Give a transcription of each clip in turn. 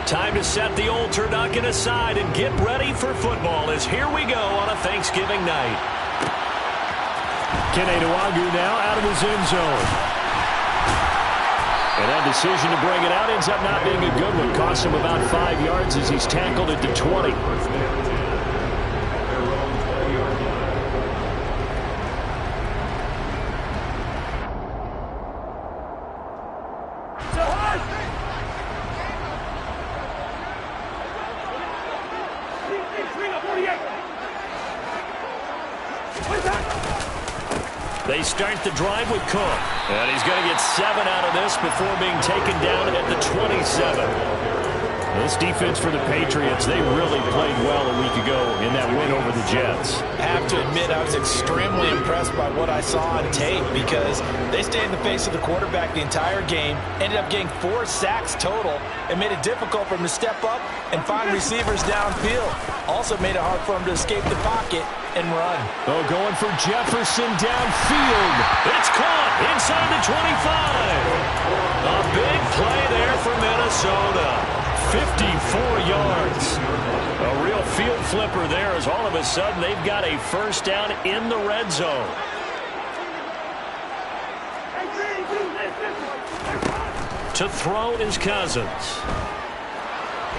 Time to set the old turducken aside and get ready for football as here we go on a Thanksgiving night. Keneduagu now out of his end zone. And that decision to bring it out ends up not being a good one. Costs him about 5 yards as he's tackled at the 20. They start the drive with Cook. And he's going to get 7 out of this before being taken down at the 27. This defense for the Patriots, they really played well a week ago in that win over the Jets. I have to admit, I was extremely impressed by what I saw on tape because they stayed in the face of the quarterback the entire game, ended up getting 4 sacks total, and made it difficult for him to step up and find receivers downfield. Also made it hard for him to escape the pocket and run. Oh, going for Jefferson downfield. It's caught inside the 25. A big play there for Minnesota. 54 yards. A real field flipper there as all of a sudden they've got a first down in the red zone. To throw is Cousins.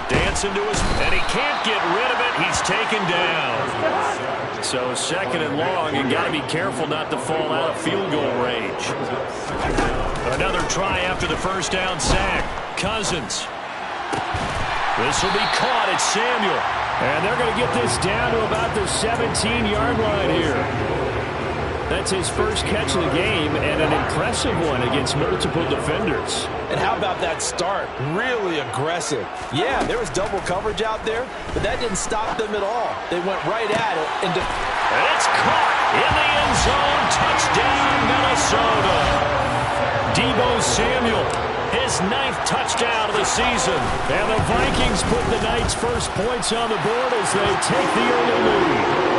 Dancing to his, and he can't get rid of it. He's taken down. So second and long, you got to be careful not to fall out of field goal range. Another try after the first down sack. Cousins. This will be caught at Samuel. And they're going to get this down to about the 17-yard line here. That's his first catch of the game and an impressive one against multiple defenders. And how about that start? Really aggressive. Yeah, there was double coverage out there, but that didn't stop them at all. They went right at it. And it's caught in the end zone. Touchdown, Minnesota. Deebo Samuel, his 9th touchdown of the season. And the Vikings put the night's first points on the board as they take the early lead.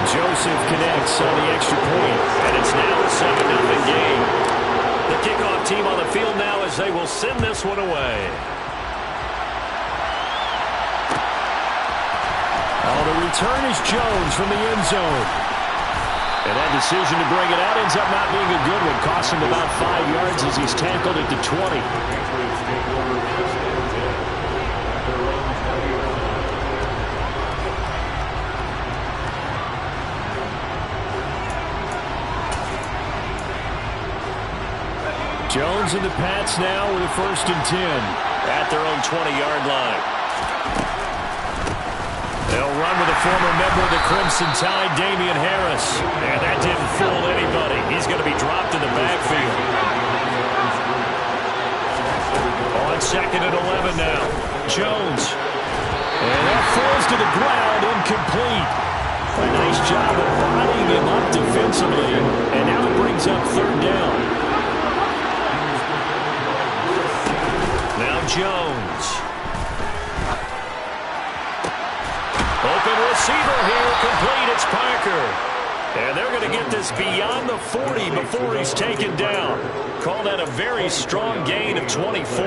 Joseph connects on the extra point, and it's now a 7-0 game. The kickoff team on the field now as they will send this one away. Oh, the return is Jones from the end zone. And that decision to bring it out ends up not being a good one. Costs him about 5 yards as he's tackled at the 20. Jones and the Pats now with a 1st and 10. At their own 20-yard line. They'll run with a former member of the Crimson Tide, Damian Harris. And that didn't fool anybody. He's going to be dropped in the backfield. On 2nd and 11 now. Jones. And that falls to the ground, incomplete. A nice job of bodying him up defensively. And now it brings up 3rd down. Now Jones. Open receiver here, complete. It's Parker. And they're going to get this beyond the 40 before he's taken down. Call that a very strong gain of 24.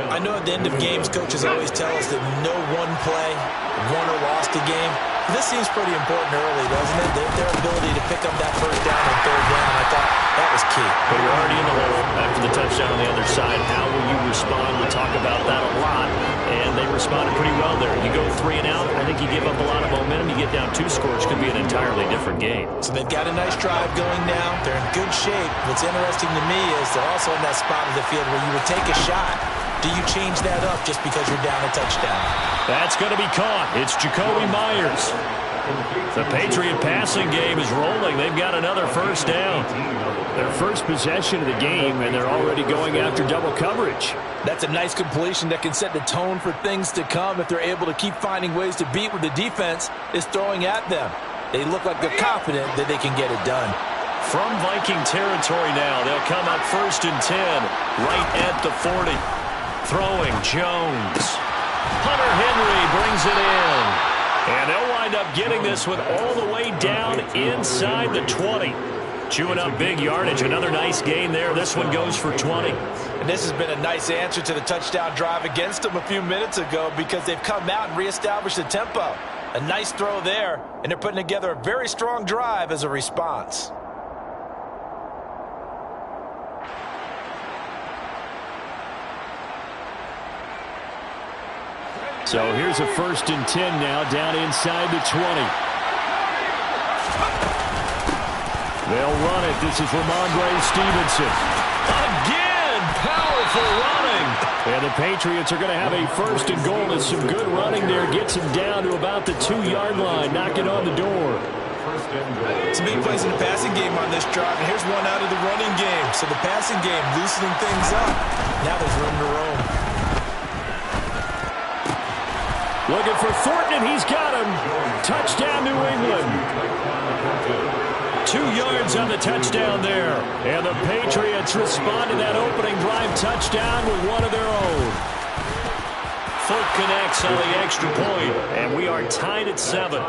I know at the end of games, coaches always tell us that no one play won or lost a game. This seems pretty important early, doesn't it? Their ability to pick up that first down on 3rd down, I thought that was key. But you're already in the hole after the touchdown on the other side. How will you respond? We talk about that a lot, and they responded pretty well there. You go 3 and out, I think you give up a lot of momentum. You get down 2 scores, could be an entirely different game. So they've got a nice drive going now. They're in good shape. What's interesting to me is they're also in that spot of the field where you would take a shot. Do you change that up just because you're down a touchdown? That's going to be caught. It's Jacoby Myers. The Patriot passing game is rolling. They've got another first down. Their first possession of the game, and they're already going after double coverage. That's a nice completion that can set the tone for things to come if they're able to keep finding ways to beat what the defense is throwing at them. They look like they're confident that they can get it done. From Viking territory now, they'll come up 1st and 10, right at the 40. Throwing Jones. Hunter Henry brings it in. And they'll wind up getting this one all the way down inside the 20. Chewing up big yardage. Another nice gain there. This one goes for 20. And this has been a nice answer to the touchdown drive against them a few minutes ago because they've come out and reestablished the tempo. A nice throw there, and they're putting together a very strong drive as a response. So here's a 1st and 10 now, down inside the 20. They'll run it. This is Ramondre Stevenson. Again, powerful running. And the Patriots are going to have a 1st and goal as some good running there. Gets him down to about the 2-yard line, knocking on the door. Some big plays in the passing game on this drive, and here's one out of the running game. So the passing game loosening things up. Now there's room to roam. Looking for Thornton, and he's got him. Touchdown, New England. 2 yards on the touchdown there. And the Patriots respond to that opening drive touchdown with one of their own. Foot connects on the extra point, and we are tied at 7.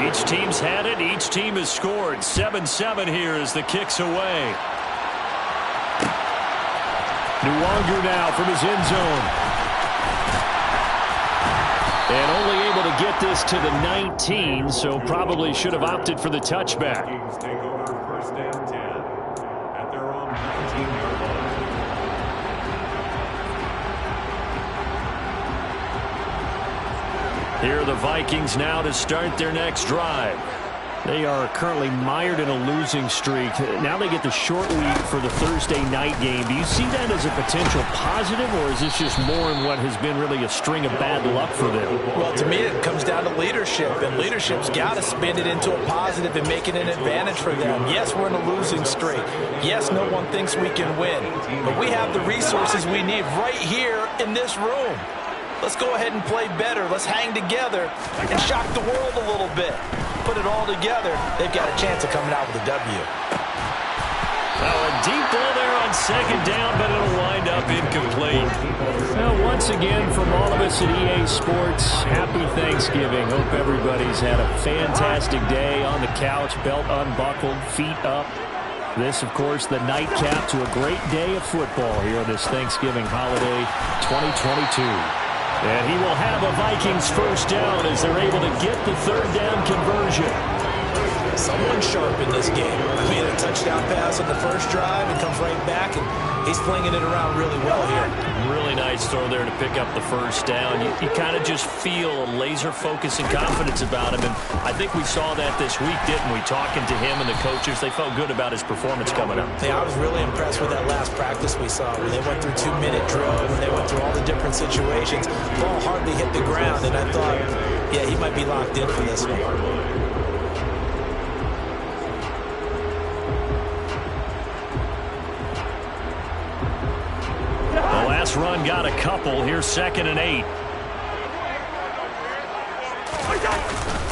Each team's had it. Each team has scored. 7-7 here as the kick's away. Nwangu now from his end zone. And only able to get this to the 19, so probably should have opted for the touchback. Vikings take over 1st and 10 at their own 19-yard line. Here are the Vikings now to start their next drive. They are currently mired in a losing streak. Now they get the short week for the Thursday night game. Do you see that as a potential positive, or is this just more in what has been really a string of bad luck for them? Well, to me, it comes down to leadership, and leadership's got to spin it into a positive and make it an advantage for them. Yes, we're in a losing streak. Yes, no one thinks we can win, but we have the resources we need right here in this room. Let's go ahead and play better. Let's hang together and shock the world a little bit. Put it all together, they've got a chance of coming out with a W. Oh, a deep ball there on 2nd down, but it'll wind up incomplete. Well, once again, from all of us at EA Sports, happy Thanksgiving. Hope everybody's had a fantastic day on the couch, belt unbuckled, feet up. This, of course, the nightcap to a great day of football here on this Thanksgiving holiday 2022. And he will have a Vikings 1st down as they're able to get the 3rd down conversion. Someone sharp in this game. I mean, a touchdown pass on the first drive and comes right back, and he's flinging it around really well here. Really nice throw there to pick up the 1st down. You kind of just feel a laser focus and confidence about him, and I think we saw that this week, didn't we? Talking to him and the coaches, they felt good about his performance coming up. Yeah, I was really impressed with that last practice we saw when they went through 2-minute drill, when they went through all the different situations. Ball hardly hit the ground, and I thought, yeah, he might be locked in for this one. The last run got a couple. Here's 2nd and 8.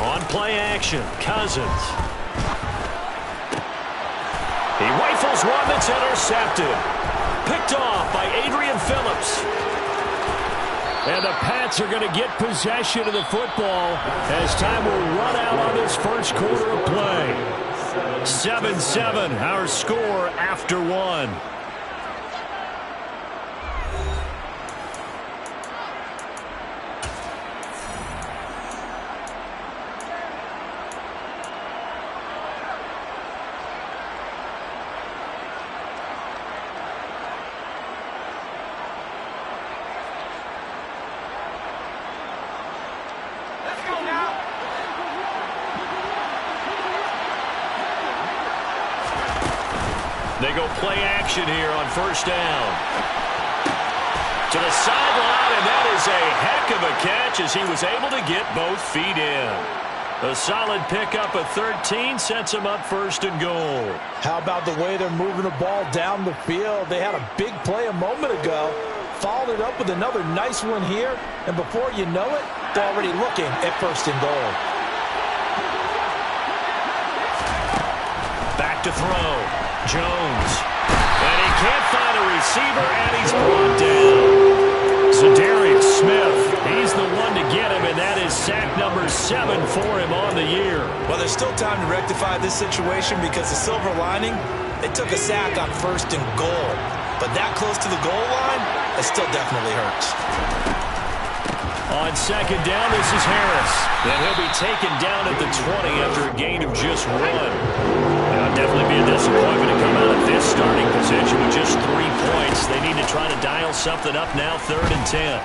On play action, Cousins. He rifles one that's intercepted. Picked off by Adrian Phillips. And the Pats are going to get possession of the football as time will run out on this 1st quarter of play. 7-7, our score after 1. They go play action here on 1st down. To the sideline, and that is a heck of a catch as he was able to get both feet in. A solid pickup of 13 sets him up 1st and goal. How about the way they're moving the ball down the field? They had a big play a moment ago, followed it up with another nice one here, and before you know it, they're already looking at 1st and goal. Back to throw. Jones. And he can't find a receiver, and he's brought down. Za'Darius Smith. He's the one to get him, and that is sack number 7 for him on the year. Well, there's still time to rectify this situation because the silver lining, they took a sack on 1st and goal. But that close to the goal line, it still definitely hurts. On 2nd down, this is Harris. And he'll be taken down at the 20 after a gain of just 1. Now, definitely be a disappointment to come out of this starting position with just 3 points. They need to try to dial something up now, 3rd and 10.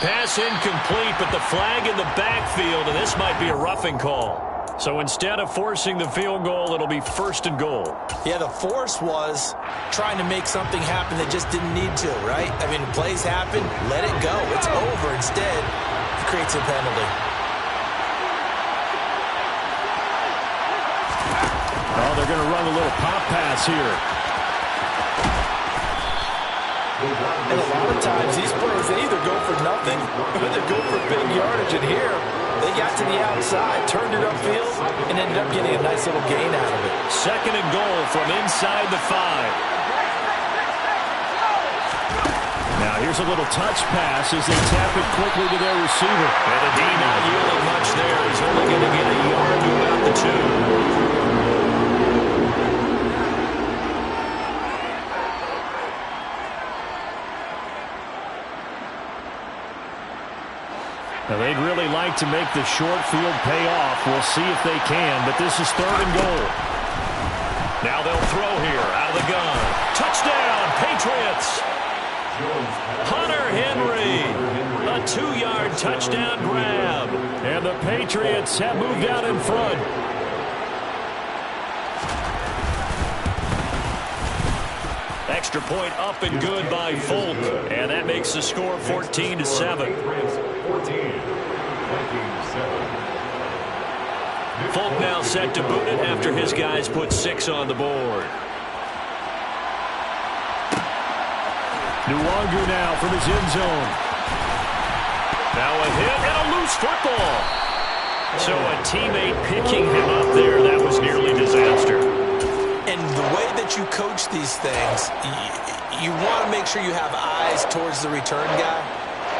Pass incomplete, but the flag in the backfield, and this might be a roughing call. So instead of forcing the field goal, it'll be 1st and goal. Yeah, the force was trying to make something happen that just didn't need to, right? I mean, plays happen, let it go. It's over. Instead, it creates a penalty. Oh, they're going to run a little pop pass here. And a lot of times, these plays, they either go for nothing or they go for big yardage. And here, they got to the outside, turned it upfield, and ended up getting a nice little gain out of it. 2nd and goal from inside the 5. Now here's a little touch pass as they tap it quickly to their receiver. And the D not yielding much there. He's only going to get a yard to about the 2. Now, they'd really like to make the short field pay off. We'll see if they can, but this is 3rd and goal. Now they'll throw here out of the gun. Touchdown, Patriots! Hunter Henry, a 2-yard touchdown grab. And the Patriots have moved out in front. Extra point up and good by Folk. And that makes the score 14-7. Folk now set to boot it after his guys put 6 on the board. Nwangu now from his end zone. Now a hit and a loose football. So a teammate picking him up there, that was nearly disaster. And the way that you coach these things, you want to make sure you have eyes towards the return guy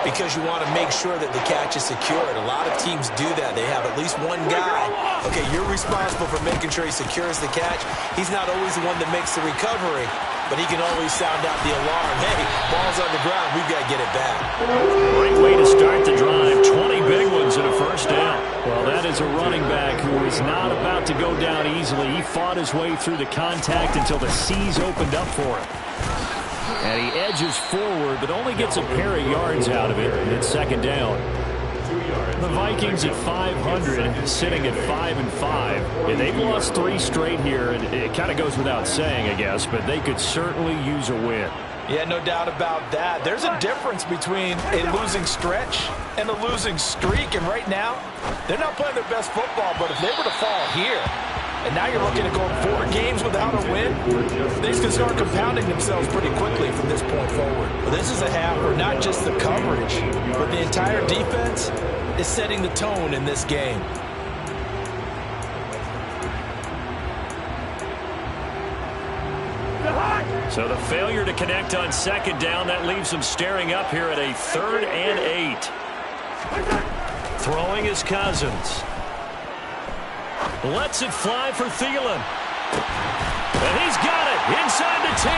because you want to make sure that the catch is secured. A lot of teams do that. They have at least one guy. Okay, you're responsible for making sure he secures the catch. He's not always the one that makes the recovery, but he can always sound out the alarm. Hey, ball's on the ground. We've got to get it back. Great way to start the drive. 20 big ones and a 1st down. Well, that is a running back who is not about to go down easily. He fought his way through the contact until the seas opened up for him. And he edges forward, but only gets a pair of yards out of it. It's 2nd down. The Vikings at 500, sitting at 5-5. And they've lost 3 straight here, and it kind of goes without saying, I guess, but they could certainly use a win. Yeah, no doubt about that. There's a difference between a losing stretch and a losing streak, and right now, they're not playing their best football, but if they were to fall here, and now you're looking at going 4 games without a win, things can start compounding themselves pretty quickly from this point forward. But this is a half where not just the coverage, but the entire defense is setting the tone in this game. So the failure to connect on 2nd down, that leaves him staring up here at a 3rd and 8. Throwing is Cousins. Lets it fly for Thielen. And he's got it inside the 10.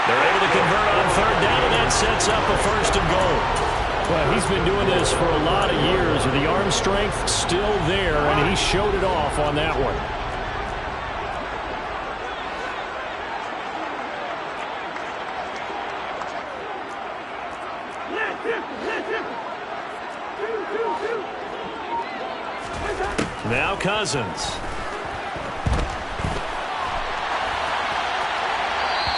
They're able to convert on 3rd down, and that sets up a 1st and goal. Well, he's been doing this for a lot of years, with the arm strength still there, and he showed it off on that one. Now Cousins.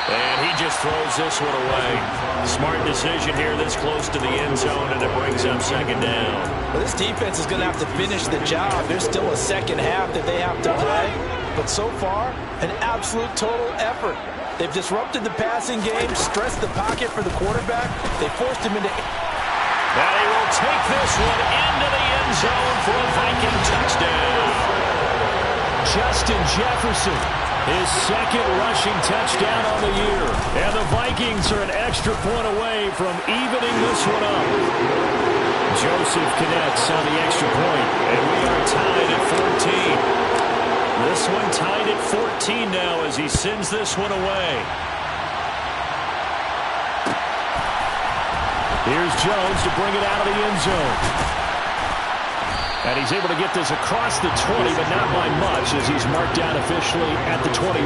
And he just throws this one away. Smart decision here this close to the end zone, and it brings up 2nd down. Well, this defense is going to have to finish the job. There's still a 2nd half that they have to play. But so far, an absolute total effort. They've disrupted the passing game, stressed the pocket for the quarterback. They forced him into... And he will take this one into the end zone for a Viking touchdown. Justin Jefferson His second rushing touchdown on the year. And the Vikings are an extra point away from evening this one up. Joseph connects on the extra point, and we are tied at 14. This one tied at 14 now as he sends this one away. Here's Jones to bring it out of the end zone. And he's able to get this across the 20, but not by much as he's marked down officially at the 21.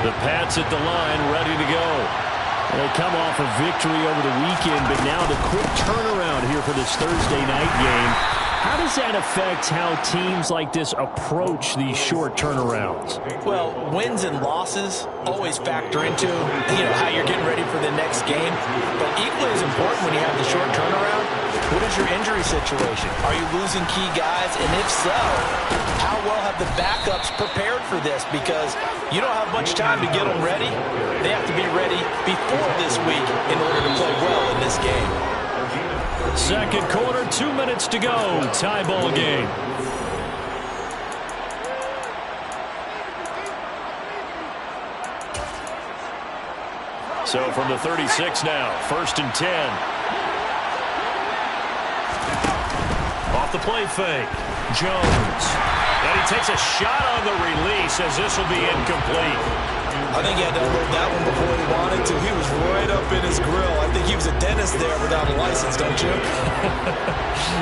The Pats at the line, ready to go. They come off a victory over the weekend, but now the quick turnaround here for this Thursday night game. How does that affect how teams like this approach these short turnarounds? Well, wins and losses always factor into, how you're getting ready for the next game. But equally as important when you have the short turnaround, what is your injury situation? Are you losing key guys? And if so, how well have the backups prepared for this? Because you don't have much time to get them ready. They have to be ready before this week in order to play well in this game. Second quarter, 2 minutes to go. Tie ball game. So from the 36 now, 1st and 10. Off the play fake. Jones. And he takes a shot on the release as this will be incomplete. I think he had to unload that one before he wanted to. He was right up in his grill. I think he was a dentist there without a license, don't you?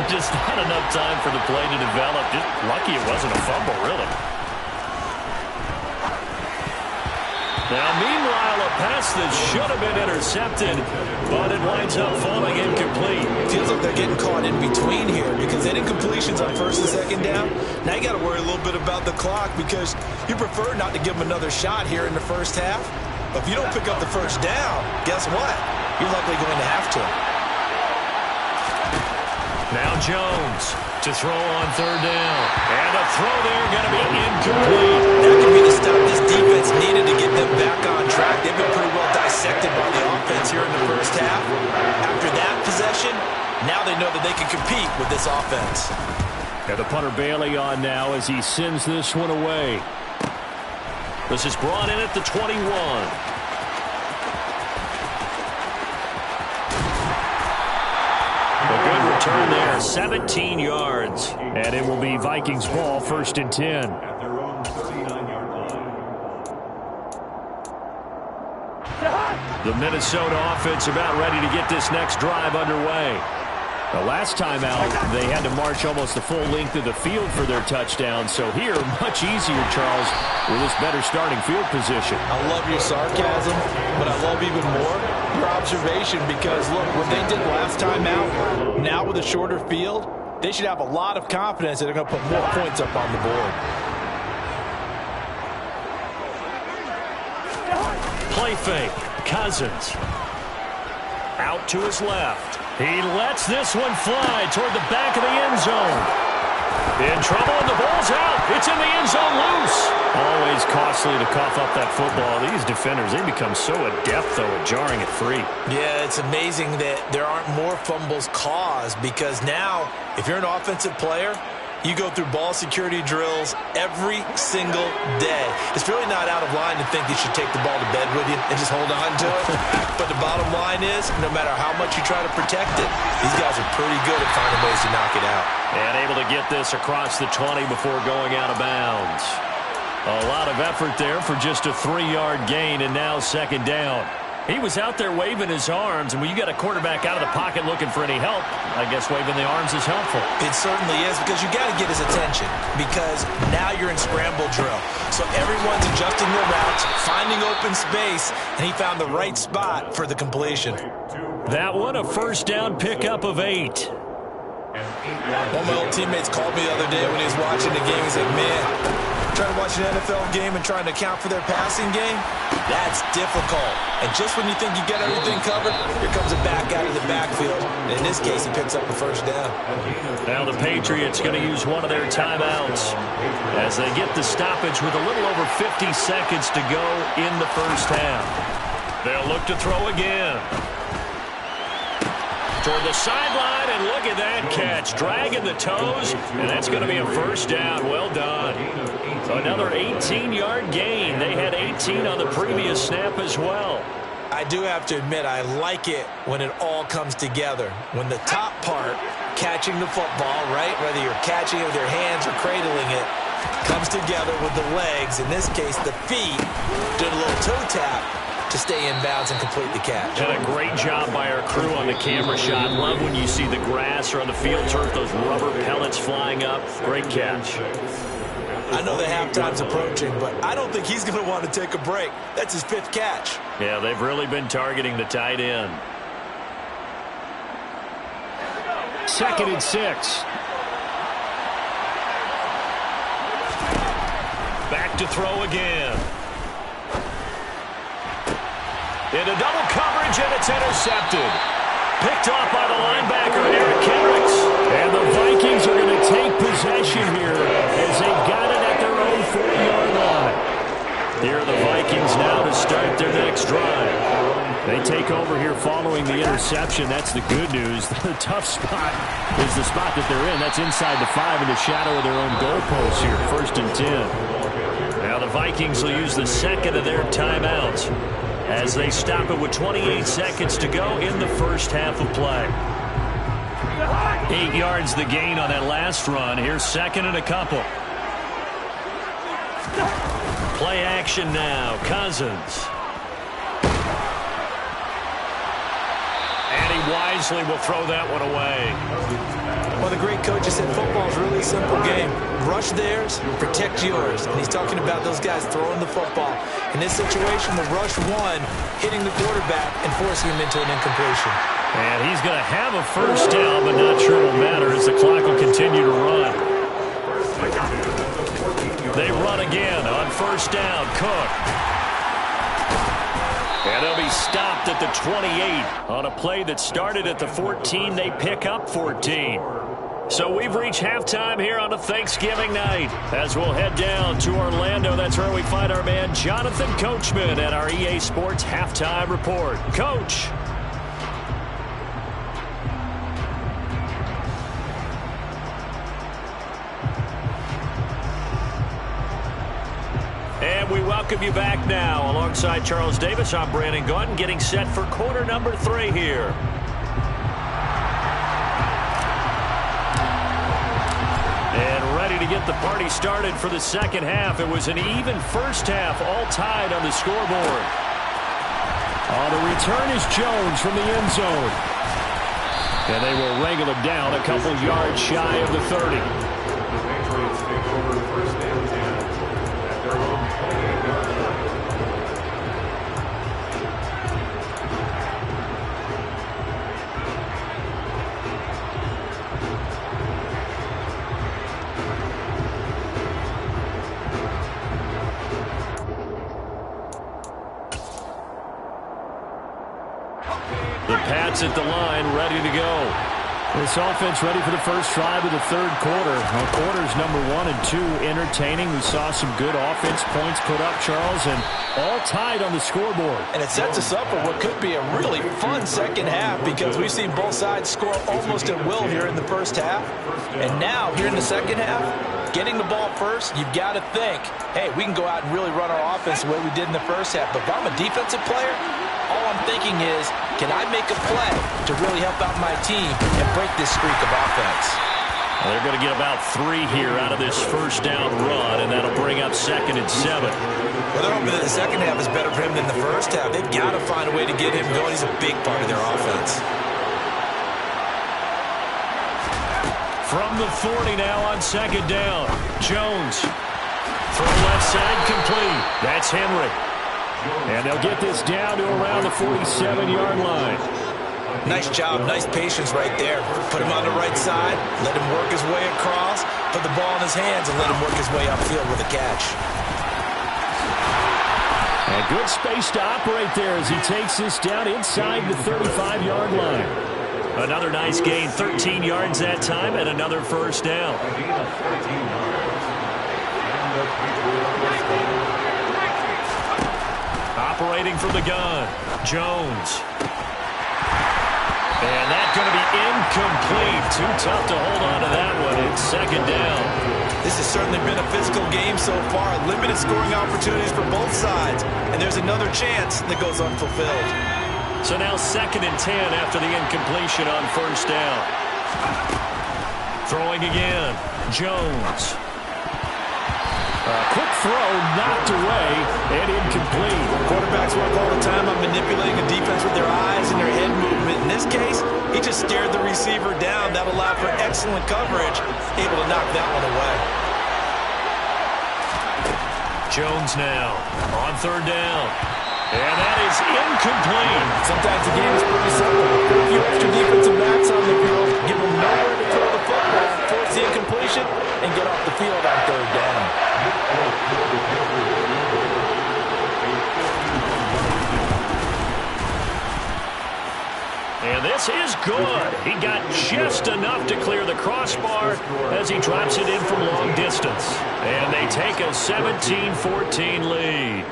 Just not enough time for the play to develop. Just lucky it wasn't a fumble, really. Now, meanwhile, a pass that should have been intercepted, but it winds up falling incomplete. Feels like they're getting caught in between here because any completions on 1st and 2nd down, now you got to worry a little bit about the clock because you prefer not to give them another shot here in the first half. But if you don't pick up the 1st down, guess what? You're likely going to have to. Now Jones to throw on 3rd down. And a throw there going to be incomplete. That could be the stop this defense needed to get them back on track. They've been pretty well dissected by the offense here in the first half. After that possession, now they know that they can compete with this offense. And the punter Bailey on now as he sends this one away. This is brought in at the 21. A good return there, 17 yards. And it will be Vikings ball, 1st and 10. At their own 39-yard line. The Minnesota offense about ready to get this next drive underway. The last time out, they had to march almost the full length of the field for their touchdown. So here, much easier, Charles, with this better starting field position. I love your sarcasm, but I love even more your observation because, look, what they did last time out, now with a shorter field, they should have a lot of confidence that they're going to put more points up on the board. Play fake. Cousins. Out to his left. He lets this one fly toward the back of the end zone. In trouble, and the ball's out. It's in the end zone loose. Always costly to cough up that football. These defenders, they become so adept, though, at jarring it free. Yeah, it's amazing that there aren't more fumbles caused because now, if you're an offensive player, you go through ball security drills every single day. It's really not out of line to think you should take the ball to bed with you and just hold on to it. But the bottom line is, no matter how much you try to protect it, these guys are pretty good at finding ways to knock it out. And able to get this across the 20 before going out of bounds. A lot of effort there for just a 3-yard gain, and now 2nd down. He was out there waving his arms, and when you got a quarterback out of the pocket looking for any help, I guess waving the arms is helpful. It certainly is because you got to get his attention because now you're in scramble drill. So everyone's adjusting their routes, finding open space, and he found the right spot for the completion. That one, a 1st down pickup of 8. One of my old teammates called me the other day when he was watching the game. He's like, man, trying to watch an NFL game and trying to account for their passing game, that's difficult. And just when you think you get everything covered, here comes a back out of the backfield. And in this case, he picks up a 1st down. Now the Patriots going to use one of their timeouts as they get the stoppage with a little over 50 seconds to go in the 1st half. They'll look to throw again. toward the sideline, and look at that catch. Dragging the toes, and that's going to be a first down. Well done. Another 18-yard gain. They had 18 on the previous snap as well. I do have to admit, I like it when it all comes together. When the top part, catching the football, right, whether you're catching it with your hands or cradling it, comes together with the legs, in this case the feet, doing a little toe tap to stay in bounds and complete the catch. And a great job by our crew on the camera shot. Love when you see the grass or on the field turf, those rubber pellets flying up. Great catch. I know the halftime's approaching, but I don't think he's going to want to take a break. That's his 5th catch. Yeah, they've really been targeting the tight end. 2nd and 6. Back to throw again. Into double coverage, and it's intercepted. Picked off by the linebacker, Eric Kendricks. And the Vikings are going to take possession here as they've got it at their own 40-yard line. Here are the Vikings now to start their next drive. They take over here following the interception. That's the good news. The tough spot is the spot that they're in. That's inside the 5 in the shadow of their own goalpost here, 1st and 10. Now the Vikings will use the second of their timeouts as they stop it with 28 seconds to go in the first half of play. 8 yards the gain on that last run. Here's 2nd and a couple. Play action now. Cousins. And he wisely will throw that one away. Well, the great coach said football is really a simple game. Rush theirs, protect yours. And he's talking about those guys throwing the football. In this situation, the rush one, hitting the quarterback and forcing him into an incompletion. And he's going to have a first down, but not sure it'll matter as the clock will continue to run. They run again on first down. Cook. And they'll be stopped at the 28 on a play that started at the 14. They pick up 14. So we've reached halftime here on a Thanksgiving night. As we'll head down to Orlando, that's where we find our man Jonathan Coachman at our EA Sports Halftime Report. Coach. And we welcome you back now. Alongside Charles Davis, I'm Brandon Gunn, getting set for quarter number 3 here. And ready to get the party started for the second half. It was an even first half, all tied on the scoreboard. On the return is Jones from the end zone. And they will wrangle him down a couple yards shy of the 30. The Patriots take over 1st and 10 at their own 28-yard line. The Pats at the line, ready to go. This offense ready for the first drive of the 3rd quarter. Well, quarters number 1 and 2 entertaining. We saw some good offense points put up, Charles, and all tied on the scoreboard. And it sets us up for what could be a really fun second half because we've seen both sides score almost at will here in the first half. And now, here in the second half, getting the ball first, you've got to think, hey, we can go out and really run our offense the way we did in the first half. But if I'm a defensive player, all I'm thinking is, can I make a play to really help out my team and break this streak of offense? Well, they're going to get about 3 here out of this first down run, and that'll bring up 2nd and 7. Well, they're hoping that the second half is better for him than the first half. They've got to find a way to get him going. He's a big part of their offense. From the 40 now on 2nd down. Jones. Throw left side complete. That's Henry. And they'll get this down to around the 47-yard line. Nice job, nice patience right there. Put him on the right side, let him work his way across, put the ball in his hands, and let him work his way upfield with a catch. And good space to operate there as he takes this down inside the 35-yard line. Another nice gain, 13 yards that time, and another first down. Operating from the gun, Jones. And that's going to be incomplete. Too tough to hold on to that one. It's second down. This has certainly been a physical game so far. Limited scoring opportunities for both sides. And there's another chance that goes unfulfilled. So now 2nd and 10 after the incompletion on first down. Throwing again. Jones. Quick throw, knocked away, and incomplete. Quarterbacks work all the time on manipulating a defense with their eyes and their head movement. In this case, he just stared the receiver down. That allowed for excellent coverage, able to knock that one away. Jones now on 3rd down. And that is incomplete. Sometimes the game is pretty simple. Put a few extra defensive backs on the field, give them nowhere to throw the football, force the incompletion, and get off the field on 3rd down. And this is good. He got just enough to clear the crossbar as he drops it in from long distance. And they take a 17-14 lead.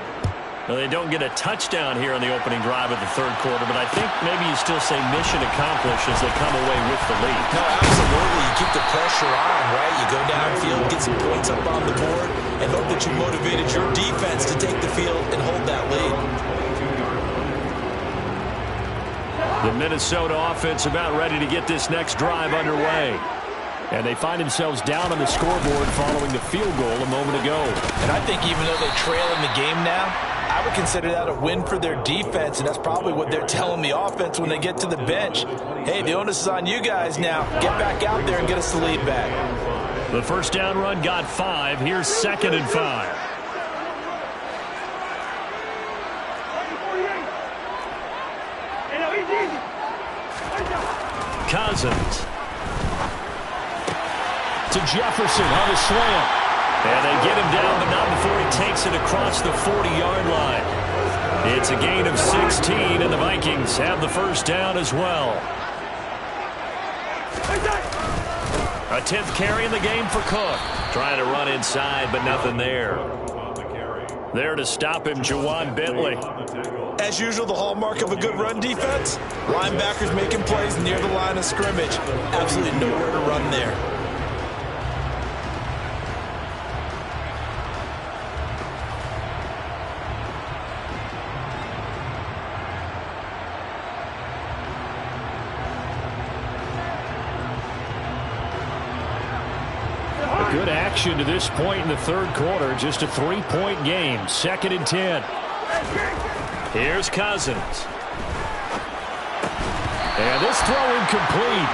Now, they don't get a touchdown here in the opening drive of the 3rd quarter, but I think maybe you still say mission accomplished as they come away with the lead. No, absolutely. You keep the pressure on, right? You go downfield, get some points up on the board, and hope that you motivated your defense to take the field and hold that lead. The Minnesota offense about ready to get this next drive underway. And they find themselves down on the scoreboard following the field goal a moment ago. And I think even though they trail in the game now, I would consider that a win for their defense, and that's probably what they're telling the offense when they get to the bench. Hey, the onus is on you guys now. Get back out there and get us the lead back. The first down run got 5. Here's 2nd and 5. Cousins. To Jefferson on the slant. And they get him down, but not before he takes it across the 40-yard line. It's a gain of 16, and the Vikings have the first down as well. A 10th carry in the game for Cook. Trying to run inside, but nothing there. There to stop him, Juwan Bentley. As usual, the hallmark of a good run defense, linebackers making plays near the line of scrimmage. Absolutely nowhere to run there. Good action to this point in the 3rd quarter. Just a 3-point game. 2nd and 10. Here's Cousins. And this throw incomplete.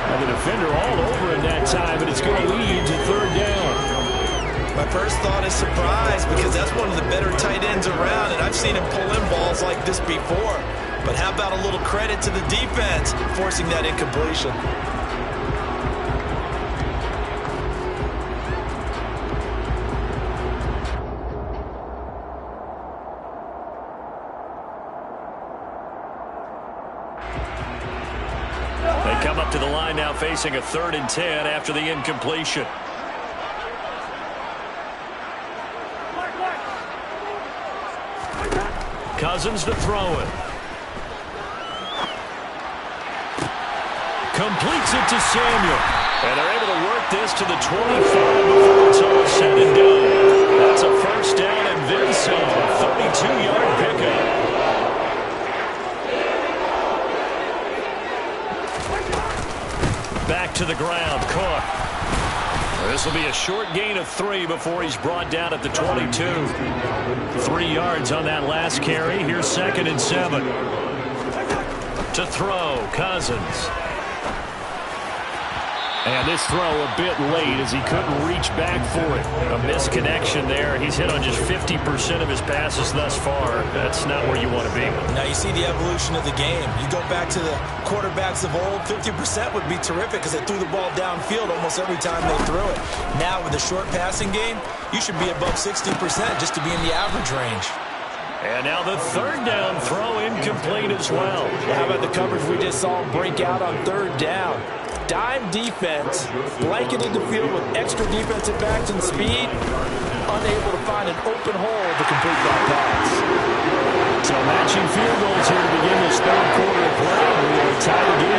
And the defender all over him that time, but it's going to lead to 3rd down. My first thought is surprise, because that's one of the better tight ends around, and I've seen him pull in balls like this before. But how about a little credit to the defense forcing that incompletion? Come up to the line now facing a 3rd and 10 after the incompletion. Cousins to throw it. Completes it to Samuel. And they're able to work this to the 25 before it's all said and done. That's a first down and then some. 32-yard pickup. Back to the ground, Cook. This will be a short gain of 3 before he's brought down at the 22. 3 yards on that last carry. Here's 2nd and 7. To throw, Cousins. And this throw a bit late as he couldn't reach back for it. A misconnection there. He's hit on just 50% of his passes thus far. That's not where you want to be. Now you see the evolution of the game. You go back to the quarterbacks of old, 50% would be terrific because they threw the ball downfield almost every time they threw it. Now with the short passing game, you should be above 60% just to be in the average range. And now the 3rd down throw incomplete as well. How about the coverage we just saw break out on 3rd down? Dime defense, blanketed the field with extra defensive backs and speed, unable to find an open hole to complete that pass. So matching field goals here to begin this 3rd quarter of play. We are tied again.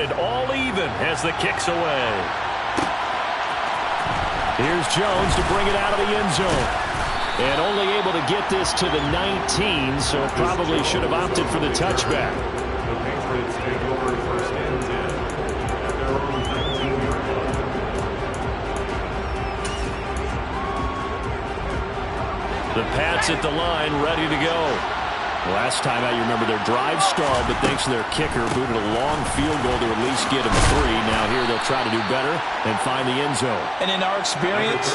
started all even as the kick's away. Here's Jones to bring it out of the end zone. And only able to get this to the 19, so probably should have opted for the touchback. The Patriots take over first and 10 at their own 19-yard line. The Pats at the line, ready to go. Last time out, you remember their drive stalled, but thanks to their kicker, booted a long field goal to at least get them 3. Now here they'll try to do better and find the end zone. And in our experience,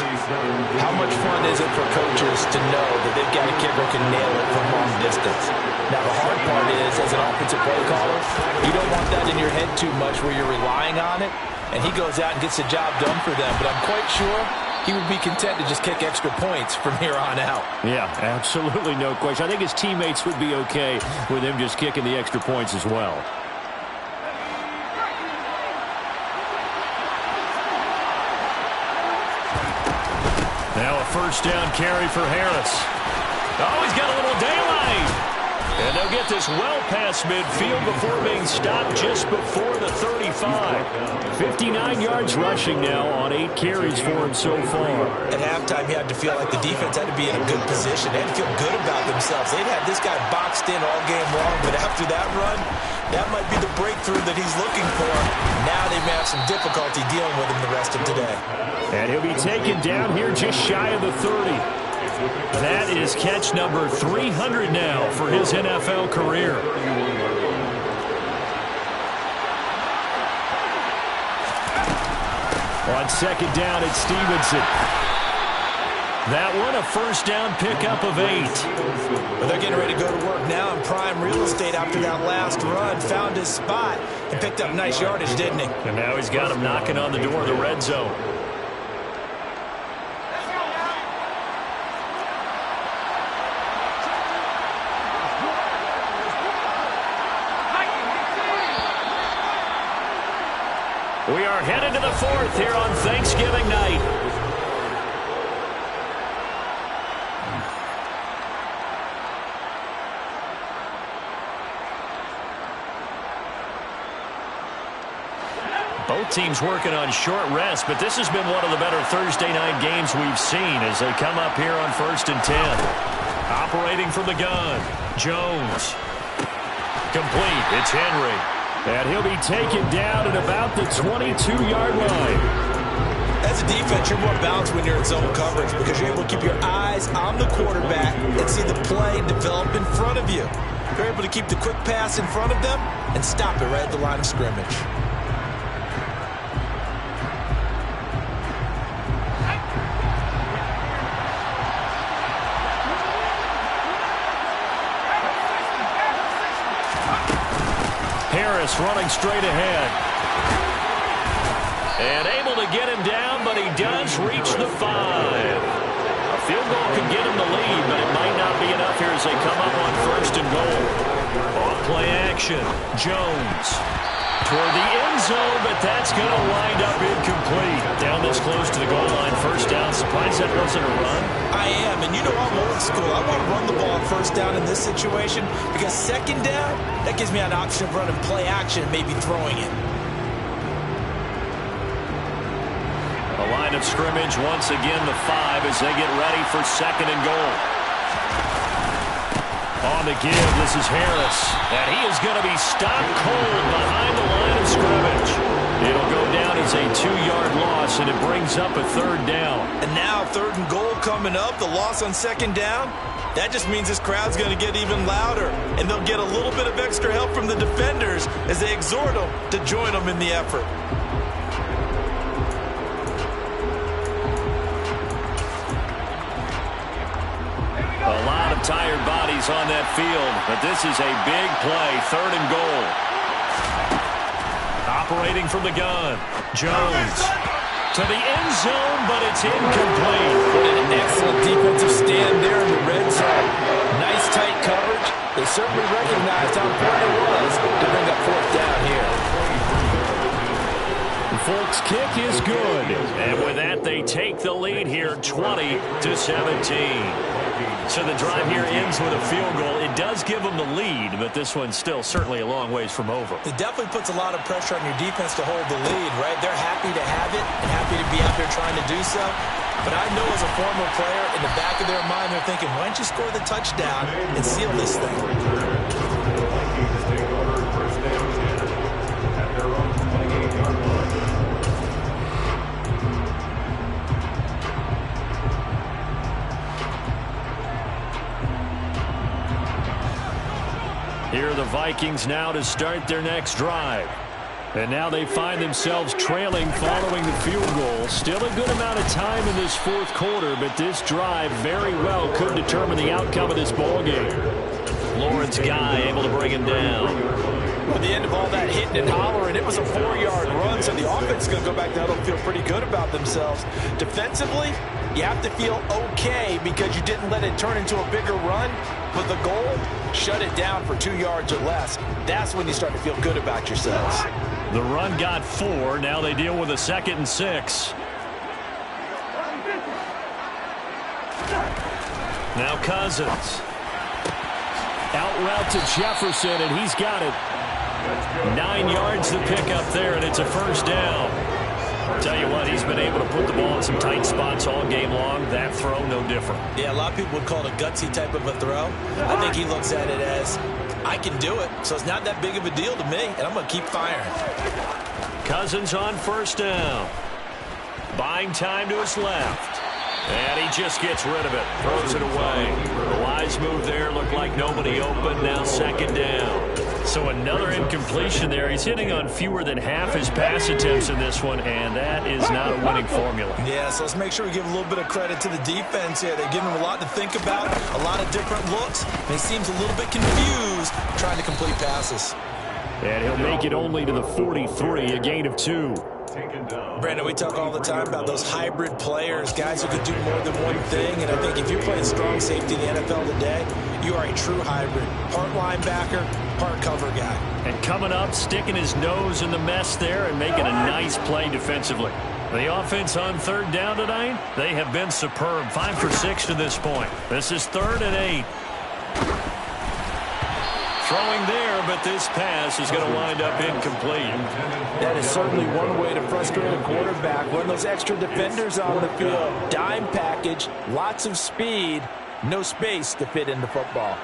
how much fun is it for coaches to know that they've got a kicker who can nail it from long distance? Now the hard part is, as an offensive play caller, you don't want that in your head too much where you're relying on it, and he goes out and gets the job done for them. But I'm quite sure he would be content to just kick extra points from here on out. Yeah, absolutely no question. I think his teammates would be okay with him just kicking the extra points as well. Now a first down carry for Harris. Oh, he's got a little daylight. And they'll get this well past midfield before being stopped just before the 35. 59 yards rushing now on 8 carries for him so far. At halftime, you had to feel like the defense had to be in a good position. They had to feel good about themselves. They'd had this guy boxed in all game long, but after that run, that might be the breakthrough that he's looking for. Now they may have some difficulty dealing with him the rest of today. And he'll be taken down here just shy of the 30. That is catch number 300 now for his NFL career. On second down, it's Stevenson. That one a first down pickup of 8. Well, they're getting ready to go to work now in prime real estate after that last run. Found his spot and picked up nice yardage, didn't he? And now he's got him knocking on the door of the red zone. We are headed to the 4th here on Thanksgiving night. Both teams working on short rest, but this has been one of the better Thursday night games we've seen as they come up here on 1st and 10. Operating from the gun, Jones. Complete, it's Henry. And he'll be taken down at about the 22-yard line. As a defense, you're more balanced when you're in zone coverage because you're able to keep your eyes on the quarterback and see the play develop in front of you. You're able to keep the quick pass in front of them and stop it right at the line of scrimmage. Harris running straight ahead. And able to get him down, but he does reach the 5. A field goal could get him the lead, but it might not be enough here as they come up on 1st and goal. Off play action. Jones toward the end zone, but that's going to wind up incomplete. Down this close to the goal line, first down. Surprised that wasn't a run. I am, and you know I'm old school. I want to run the ball on first down in this situation because second down, that gives me an option of running play action and maybe throwing it. A line of scrimmage, once again the 5 as they get ready for 2nd and goal. On the give, this is Harris. And he is going to be stopped cold behind the line of scrimmage. It'll go down as a 2-yard loss, and it brings up a 3rd down. And now 3rd and goal coming up, the loss on 2nd down. That just means this crowd's going to get even louder, and they'll get a little bit of extra help from the defenders as they exhort them to join them in the effort. A lot of tired bodies on that field, but this is a big play, 3rd and goal. Operating from the gun, Jones to the end zone, but it's incomplete. What an excellent defensive stand there in the red zone. Nice tight coverage. They certainly recognized how important it was to bring up 4th down here. Folks, kick is good. And with that, they take the lead here, 20-17. So the drive here ends with a field goal. It does give them the lead, but this one's still certainly a long ways from over. It definitely puts a lot of pressure on your defense to hold the lead, right? They're happy to have it and happy to be out there trying to do so. But I know as a former player, in the back of their mind, they're thinking, why don't you score the touchdown and seal this thing? The Vikings take over first down 10 at their own 28-yard line. Here are the Vikings now to start their next drive. And now they find themselves trailing following the field goal. Still a good amount of time in this fourth quarter, but this drive very well could determine the outcome of this ballgame. Lawrence Guy able to bring him down. At the end of all that hitting and hollering, it was a 4-yard run, so the offense is going to go back down and feel pretty good about themselves. Defensively, you have to feel okay because you didn't let it turn into a bigger run. But the goal, shut it down for 2 yards or less. That's when you start to feel good about yourselves. The run got 4. Now they deal with a 2nd and 6. Now Cousins. Out route to Jefferson, and he's got it. 9 yards to pick up there, and it's a first down. Tell you what, he's been able to put the ball in some tight spots all game long. That throw, no different. Yeah, a lot of people would call it a gutsy type of a throw. I think he looks at it as, I can do it, so it's not that big of a deal to me, and I'm going to keep firing. Cousins on first down. Buying time to his left. And he just gets rid of it. Throws it away. The wise move there. Looked like nobody open. Now 2nd down. So another incompletion there. He's hitting on fewer than half his pass attempts in this one, and that is not a winning formula. Yeah, so let's make sure we give a little bit of credit to the defense here. They're giving him a lot to think about, a lot of different looks, and he seems a little bit confused trying to complete passes. And he'll make it only to the 43, a gain of 2. Brandon, we talk all the time about those hybrid players, guys who can do more than one thing, and I think if you're playing strong safety in the NFL today, you are a true hybrid. Part linebacker, part cover guy. And coming up, sticking his nose in the mess there and making a nice play defensively. The offense on 3rd down tonight, they have been superb. 5 for 6 to this point. This is 3rd and 8. Throwing there, but this pass is going to wind up incomplete. That is certainly one way to frustrate a quarterback. Run those extra defenders on the field. Dime package, lots of speed, no space to fit into football.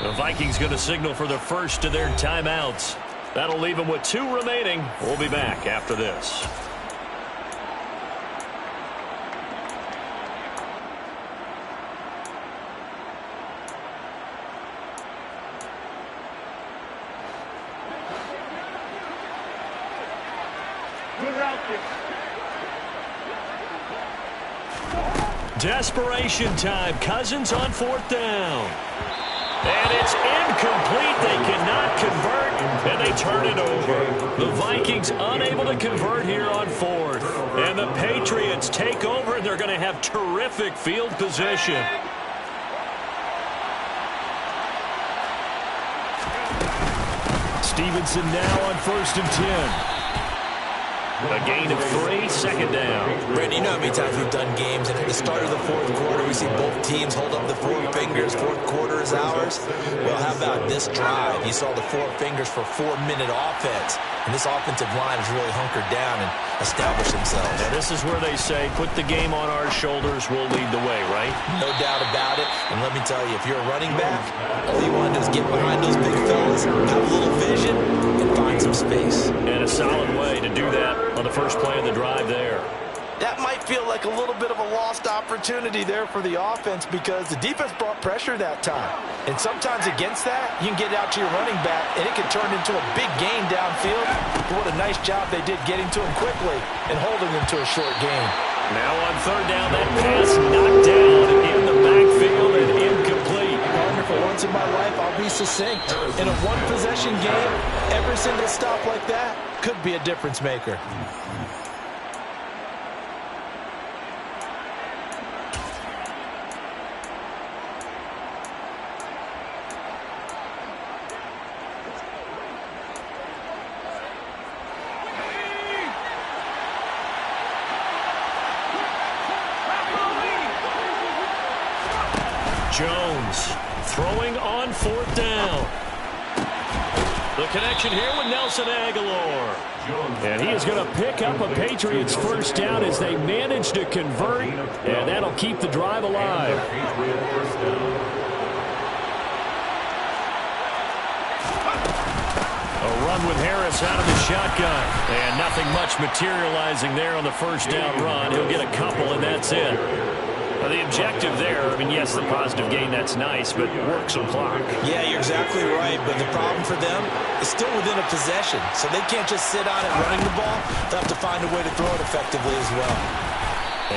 The Vikings going to signal for the first of their timeouts. That'll leave them with 2 remaining. We'll be back after this. Desperation time. Cousins on 4th down. And it's incomplete. They cannot convert, and they turn it over. The Vikings unable to convert here on 4th. And the Patriots take over, and they're going to have terrific field position. Stevenson now on 1st and 10. A gain of 3, second down. Brandon, you know how many times we've done games, and at the start of the fourth quarter, we see both teams hold up the four fingers, fourth quarter is ours. Well, how about this drive? You saw the four fingers for 4-minute offense, and this offensive line has really hunkered down and established themselves. And this is where they say, put the game on our shoulders, we'll lead the way, right? No doubt about it, and let me tell you, if you're a running back, all you want to do is get behind those big fellas, have a little vision, and find some space. And a solid way to do that on the first play of the drive there. That might feel like a little bit of a lost opportunity there for the offense because the defense brought pressure that time. And sometimes against that, you can get out to your running back, and it can turn into a big gain downfield. What a nice job they did getting to him quickly and holding him to a short gain. Now on third down, that pass knocked down in the backfield and incomplete. Partner, for once in my life, I'll be succinct. In a one-possession game, every single stop like that could be a difference maker. Jones throwing on fourth down. The connection here with Nelson Aguilar. And he is going to pick up a Patriots first down as they manage to convert, and that'll keep the drive alive. A run with Harris out of the shotgun. And nothing much materializing there on the first down run. He'll get a couple, and that's it. The objective there, I mean, yes, the positive gain, that's nice, but work some clock. Yeah, you're exactly right, but the problem for them is still within a possession, so they can't just sit on it running the ball. They'll have to find a way to throw it effectively as well.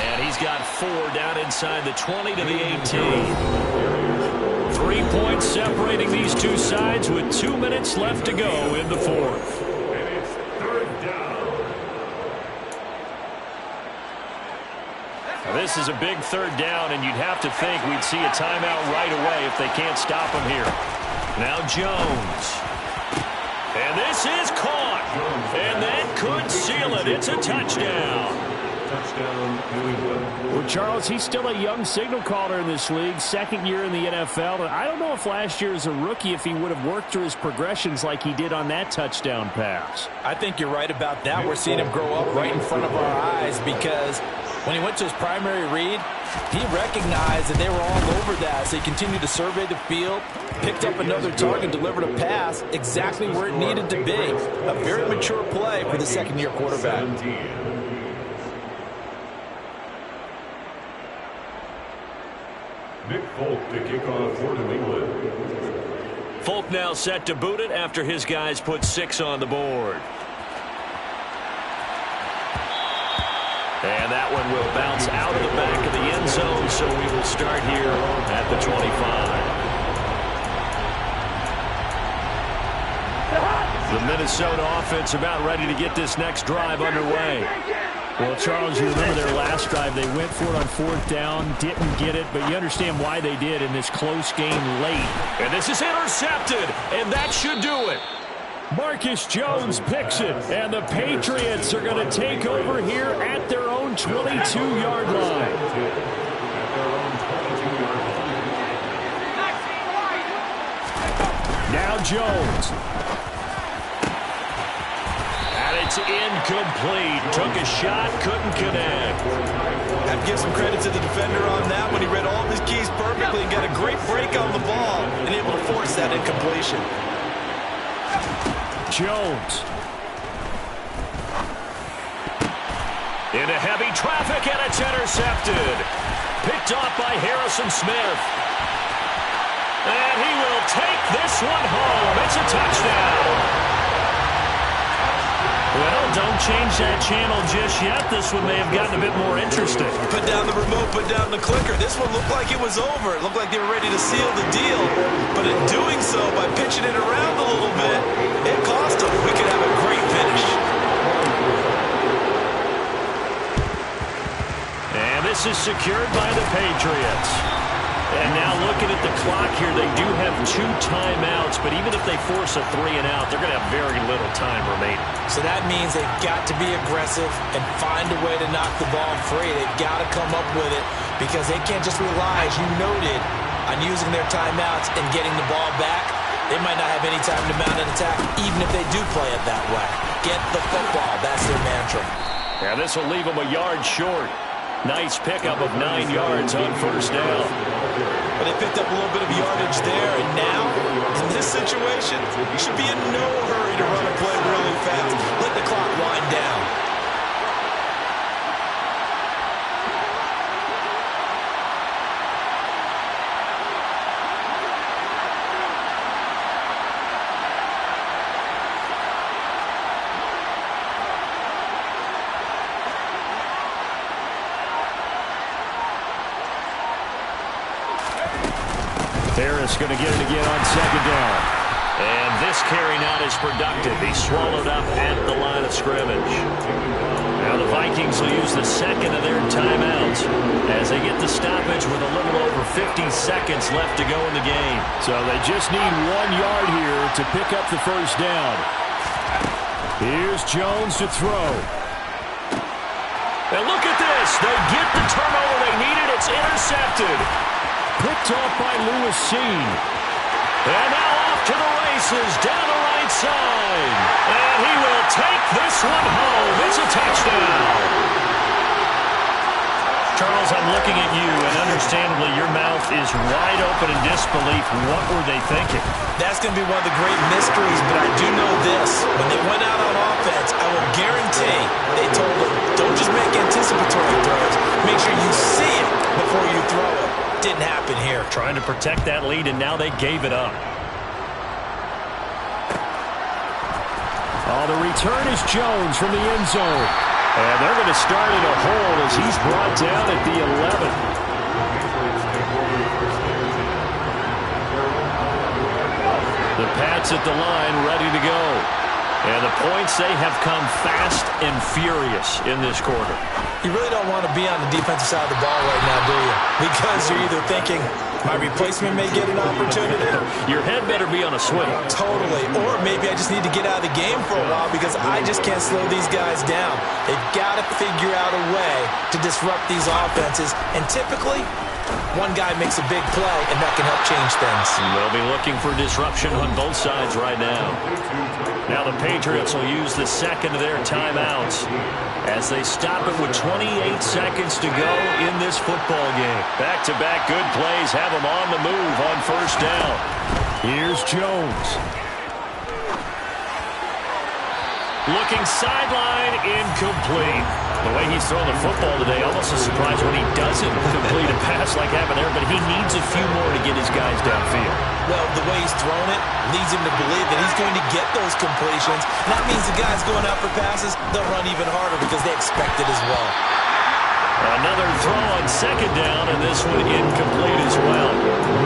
And he's got 4 down inside the 20 to the 18. 3 points separating these two sides with 2 minutes left to go in the fourth. And it's third down. This is a big third down, and you'd have to think we'd see a timeout right away if they can't stop him here. Now Jones. And this is caught. And that could seal it. It's a touchdown. Touchdown, New England. Well, Charles, he's still a young signal caller in this league, second year in the NFL. And I don't know if last year as a rookie if he would have worked through his progressions like he did on that touchdown pass. I think you're right about that. We're seeing him grow up right in front of our eyes because when he went to his primary read, he recognized that they were all over that. So he continued to survey the field, picked up another target, delivered a pass exactly where it needed to be. A very mature play for the second-year quarterback. Nick Folk to kick off for New England. Folk now set to boot it after his guys put 6 on the board. And that one will bounce out of the back of the end zone, so we will start here at the 25. The Minnesota offense about ready to get this next drive underway. Well, Charles, you remember their last drive. They went for it on fourth down, didn't get it, but you understand why they did in this close game late. And this is intercepted, and that should do it. Marcus Jones picks it, and the Patriots are going to take over here at their own 22-yard line. Now Jones. And it's incomplete. Took a shot, couldn't connect. I'd give some credit to the defender on that when he read all of his keys perfectly and got a great break on the ball and able to force that incompletion. Jones. Into heavy traffic, and it's intercepted. Picked off by Harrison Smith. And he will take this one home. It's a touchdown. Well, don't change that channel just yet. This one may have gotten a bit more interesting. Put down the remote, put down the clicker. This one looked like it was over. It looked like they were ready to seal the deal. But in doing so, by pitching it around a little bit, it cost them. We could have a great finish. And this is secured by the Patriots. And now looking at the clock here, they do have 2 timeouts, but even if they force a 3 and out, they're going to have very little time remaining. So that means they've got to be aggressive and find a way to knock the ball free. They've got to come up with it because they can't just rely, as you noted, on using their timeouts and getting the ball back. They might not have any time to mount an attack, even if they do play it that way. Get the football. That's their mantra. Yeah, this will leave them a yard short. Nice pickup of 9 yards on first down. But they picked up a little bit of yardage there, and now, in this situation, you should be in no hurry to run a play really fast. Let the clock wind down. Harris going to get it again on second down. And this carry not as productive. He's swallowed up at the line of scrimmage. Now the Vikings will use the second of their timeouts as they get the stoppage with a little over 50 seconds left to go in the game. So they just need 1 yard here to pick up the first down. Here's Jones to throw. And look at this. They get the turnover they needed. It's intercepted. Picked off by Lewis Seen. And now off to the races down the right side. And he will take this one home. It's a touchdown. Charles, I'm looking at you, and understandably your mouth is wide open in disbelief. What were they thinking? That's going to be one of the great mysteries, but I do know this. When they went out on offense, I will guarantee they told them, don't just make anticipatory throws. Make sure you see it before you throw it. Didn't happen here. Trying to protect that lead, and now they gave it up. Oh, the return is Jones from the end zone. And they're going to start in a hold as he's brought down at the 11. The Pats at the line, ready to go. And the points, they have come fast and furious in this quarter. You really don't want to be on the defensive side of the ball right now, do you? Because you're either thinking, my replacement may get an opportunity. Your head better be on a swivel. Totally. Or maybe I just need to get out of the game for a while because I just can't slow these guys down. They've got to figure out a way to disrupt these offenses. And typically, one guy makes a big play, and that can help change things. They'll be looking for disruption on both sides right now. Now the Patriots will use the second of their timeouts as they stop it with 28 seconds to go in this football game. Back-to-back good plays have them on the move on first down. Here's Jones. Looking sideline, incomplete. The way he's throwing the football today, almost a surprise when he doesn't complete a pass like happened there, but he needs a few more to get his guys downfield. Well, the way he's thrown it leads him to believe that he's going to get those completions. And that means the guys going out for passes, they'll run even harder because they expect it as well. Another throw on second down, and this one incomplete as well.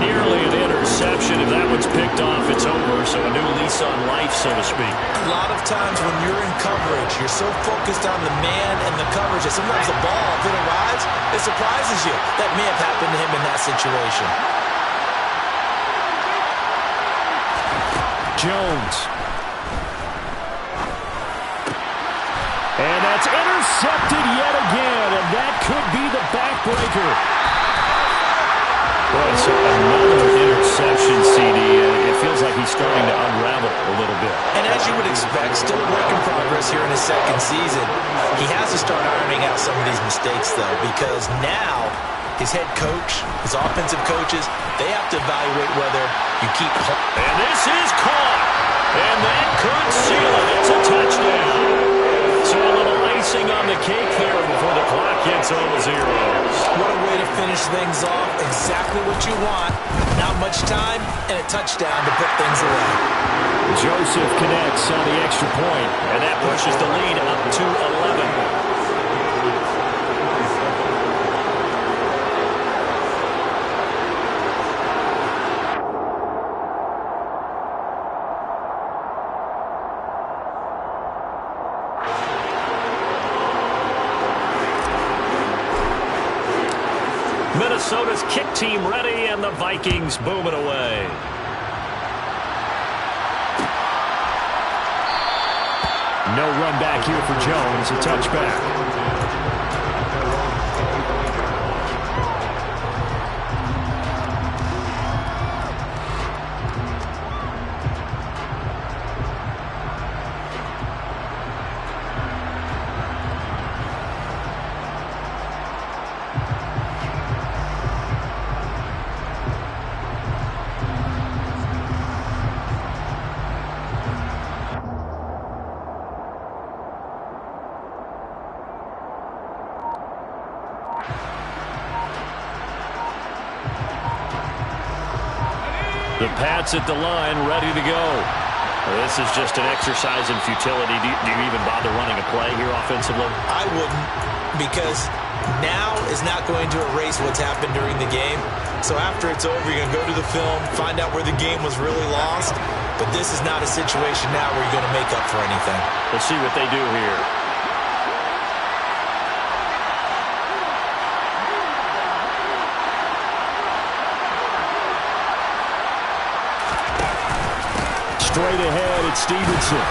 Nearly an interception. If that one's picked off, it's over. So a new lease on life, so to speak. A lot of times when you're in coverage, you're so focused on the man and the coverage that sometimes the ball, if it arrives, it surprises you. That may have happened to him in that situation. Jones. And that's intercepted yet again, and that could be the backbreaker. Boy, so another interception, CD. It feels like he's starting to unravel a little bit. And as you would expect, still a work in progress here in his second season. He has to start ironing out some of these mistakes, though, because now his head coach, his offensive coaches, they have to evaluate whether you keep... And this is caught. And that could seal it. It's a touchdown. So a little icing on the cake there before the clock gets on the zeros. What a way to finish things off. Exactly what you want. Not much time and a touchdown to put things away. Joseph connects on the extra point. And that pushes the lead up to 11. Minnesota's kick team ready, and the Vikings boom it away. No run back here for Jones, a touchback. The Pats at the line, ready to go. This is just an exercise in futility. Do you even bother running a play here offensively? I wouldn't, because now is not going to erase what's happened during the game. So after it's over, you're going to go to the film, find out where the game was really lost. But this is not a situation now where you're going to make up for anything. Let's see what they do here. Straight ahead, it's Stevenson.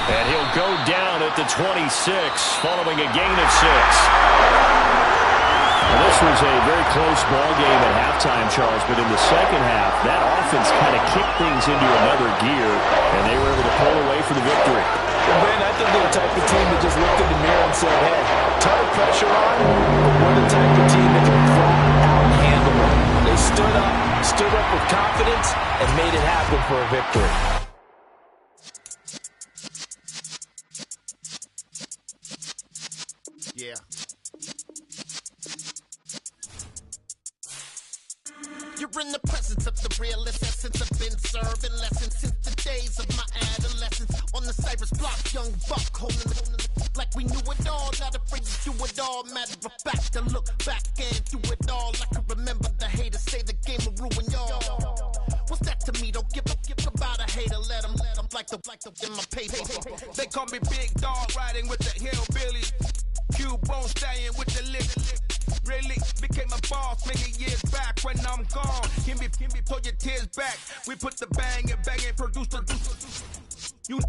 And he'll go down at the 26, following a gain of 6. Well, this was a very close ball game at halftime, Charles, but in the second half, that offense kind of kicked things into another gear, and they were able to pull away for the victory. Well, Ben, I think they're the type of team that just looked in the mirror and said, hey, ton of pressure on, but we're the type of team that can flat out handle it. They stood up with confidence, and made it happen for a victory. Yeah. You're in the presence of the realest essence. I've been serving lessons since the days of my adolescence. On the Cypress block, young buck holding it like we knew it all. Not afraid to do it all. Matter of fact, to look back and do it all. I can remember the haters say the game will ruin y'all. What's that to me? Don't give about a hater. Let them like the in my paper. They call me Big Dog, riding with the hillbillies. Cubone staying with the lick. Really became a boss many years back when I'm gone. Can me pull your tears back. We put the bang and produce the. You